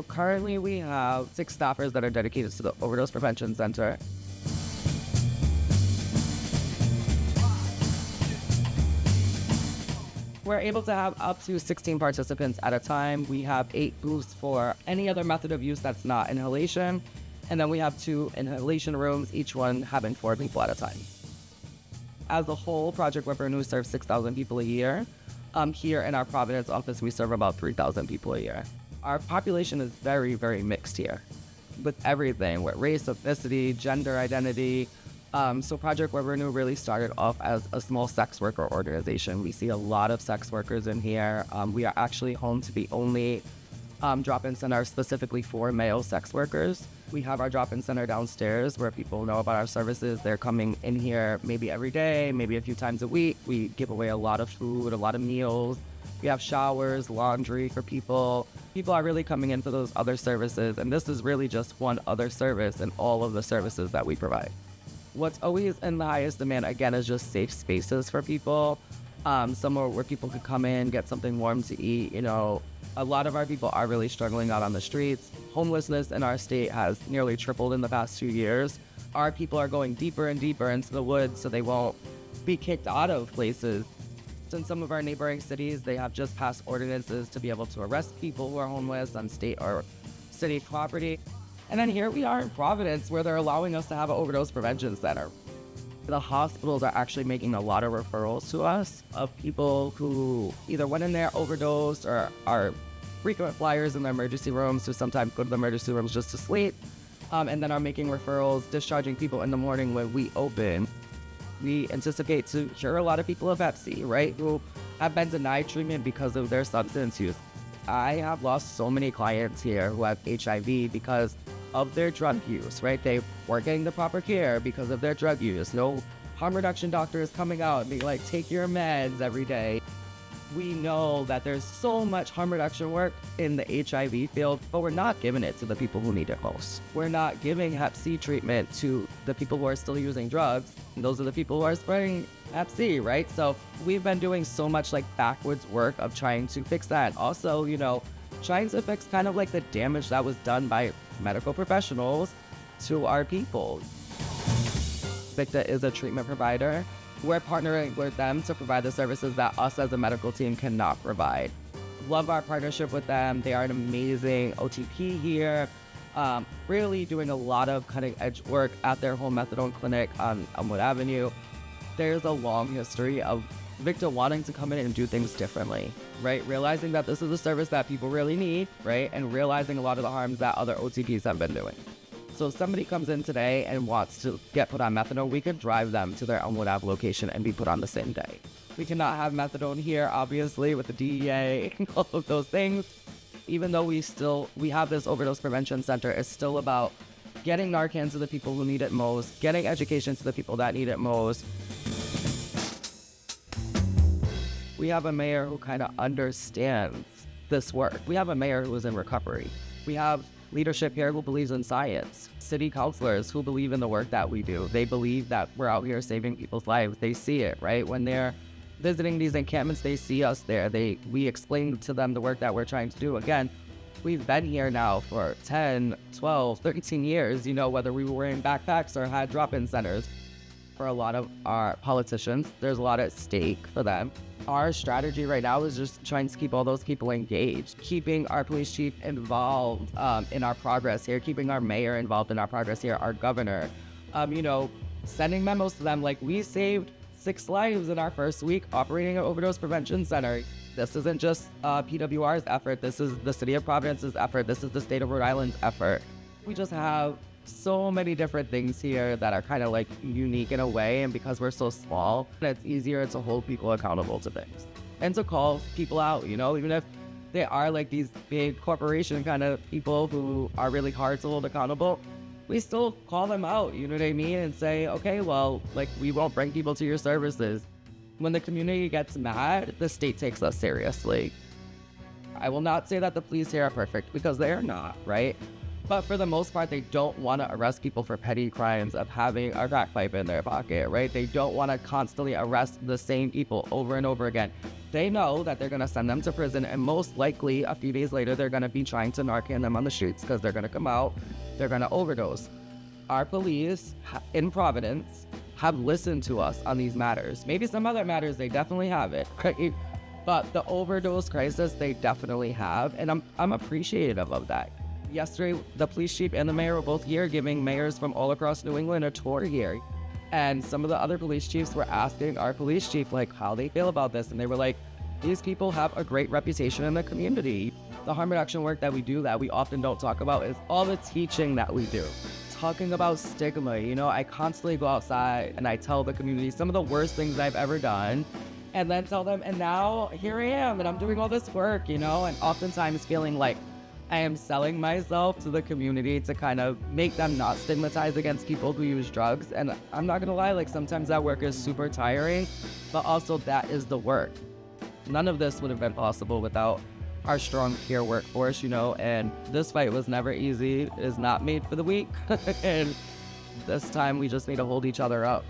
So currently we have 6 staffers that are dedicated to the Overdose Prevention Center. We're able to have up to 16 participants at a time. We have 8 booths for any other method of use that's not inhalation. And then we have 2 inhalation rooms, each one having 4 people at a time. As a whole, Project Revenue serves 6,000 people a year. Here in our Providence office, we serve about 3,000 people a year. Our population is very, very mixed here with everything, with race, ethnicity, gender identity. So Project Revenue really started off as a small sex worker organization. We see a lot of sex workers in here. We are actually home to the only drop-in center specifically for male sex workers. We have our drop-in center downstairs where people know about our services. They're coming in here maybe every day, maybe a few times a week. We give away a lot of food, a lot of meals. We have showers, laundry for people. People are really coming in for those other services, and this is really just one other service in all of the services that we provide. What's always in the highest demand, again, is just safe spaces for people. Somewhere where people could come in, get something warm to eat. You know, a lot of our people are really struggling out on the streets. Homelessness in our state has nearly tripled in the past 2 years. Our people are going deeper and deeper into the woods so they won't be kicked out of places. In some of our neighboring cities, they have just passed ordinances to be able to arrest people who are homeless on state or city property. And then here we are in Providence, where they're allowing us to have an overdose prevention center. The hospitals are actually making a lot of referrals to us of people who either went in there, overdosed, or are frequent flyers in the emergency rooms, who sometimes go to the emergency rooms just to sleep, and then are making referrals, discharging people in the morning when we open. We anticipate to cure a lot of people of Hep C, right, who have been denied treatment because of their substance use. I have lost so many clients here who have HIV because of their drug use, right? They weren't getting the proper care because of their drug use. No harm reduction doctor is coming out and being like, take your meds every day. We know that there's so much harm reduction work in the HIV field, but we're not giving it to the people who need it most. We're not giving Hep C treatment to the people who are still using drugs. And those are the people who are spreading Hep C, right? So we've been doing so much like backwards work of trying to fix that. Also, you know, trying to fix kind of like the damage that was done by medical professionals to our people. VICTA is a treatment provider. We're partnering with them to provide the services that us as a medical team cannot provide. Love our partnership with them. They are an amazing OTP here, really doing a lot of cutting edge work at their home methadone clinic on Elmwood Avenue. There's a long history of VICTA wanting to come in and do things differently, right? Realizing that this is a service that people really need, right? And realizing a lot of the harms that other OTPs have been doing. So if somebody comes in today and wants to get put on methadone, we could drive them to their Elmwood Ave location and be put on the same day. We cannot have methadone here, obviously, with the DEA and all of those things. Even though we have this overdose prevention center, it's still about getting Narcan to the people who need it most, getting education to the people that need it most. We have a mayor who kind of understands this work. We have a mayor who is in recovery. We have leadership here who believes in science. City councilors who believe in the work that we do. They believe that we're out here saving people's lives. They see it, right? When they're visiting these encampments, they see us there. We explain to them the work that we're trying to do. Again, we've been here now for 10, 12, 13 years, you know, whether we were wearing backpacks or had drop-in centers. For a lot of our politicians, there's a lot at stake for them. Our strategy right now is just trying to keep all those people engaged, keeping our police chief involved in our progress here, keeping our mayor involved in our progress here, our governor, you know, sending memos to them like we saved 6 lives in our first week operating an overdose prevention center. This isn't just PWR's effort. This is the city of Providence's effort. This is the state of Rhode Island's effort. We just have so many different things here that are kind of like unique in a way, and because we're so small, it's easier to hold people accountable to things and to call people out, you know, even if they are like these big corporation kind of people who are really hard to hold accountable, we still call them out, you know what I mean, and say, okay, well, like, we won't bring people to your services. When the community gets mad, the state takes us seriously. I will not say that the police here are perfect, because they are not, right? But for the most part, they don't want to arrest people for petty crimes of having a crack pipe in their pocket, right? They don't want to constantly arrest the same people over and over again. they know that they're going to send them to prison, and most likely a few days later they're going to be trying to Narcan them on the streets because they're going to come out, they're going to overdose. Our police in Providence have listened to us on these matters. Maybe some other matters they definitely haven't, right? But the overdose crisis they definitely have, and I'm appreciative of that. Yesterday, the police chief and the mayor were both here, giving mayors from all across New England a tour here. And some of the other police chiefs were asking our police chief, like, how they feel about this. And they were like, these people have a great reputation in the community. The harm reduction work that we do that we often don't talk about is all the teaching that we do. Talking about stigma, I constantly go outside and I tell the community some of the worst things I've ever done, and then tell them, and now here I am, and I'm doing all this work, and oftentimes feeling like I am selling myself to the community to kind of make them not stigmatized against people who use drugs. And I'm not gonna lie, like sometimes that work is super tiring, but also that is the work. None of this would have been possible without our strong peer workforce, and this fight was never easy. It is not made for the weak. And this time we just need to hold each other up.